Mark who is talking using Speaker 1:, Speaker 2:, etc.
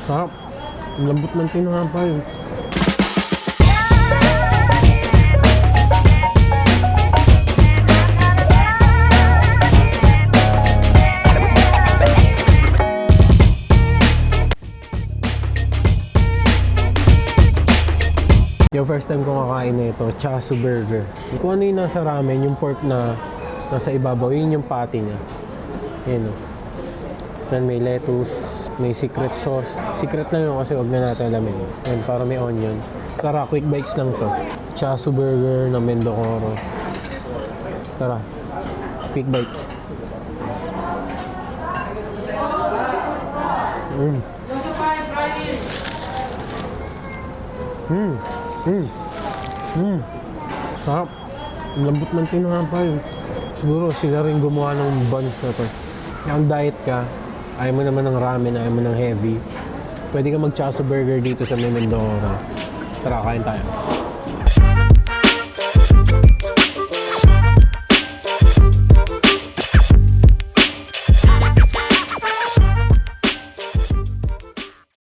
Speaker 1: Sarap. Ang lambot ng tinapay. Yung first time ko kakain na ito, Chasu Burger. Kung ano yung nasa ramen, yung pork na nasa ibabaw, yun yung patty niya. Yun o. Yan, may lettuce, may secret sauce. Secret lang yun kasi huwag na natin alamin. Yan, para may onion. Tara, quick bites lang to. Chasu Burger na Mendocoro. Tara, quick bites. Sarap. Ang lambot ng tinapay. Siguro sila rin gumawa ng buns na to. Yung diet ka, ayaw mo naman ng ramen, ayaw mo ng heavy. Pwede ka mag-Chasu Burger dito sa Mendocoro. Tara, kain tayo.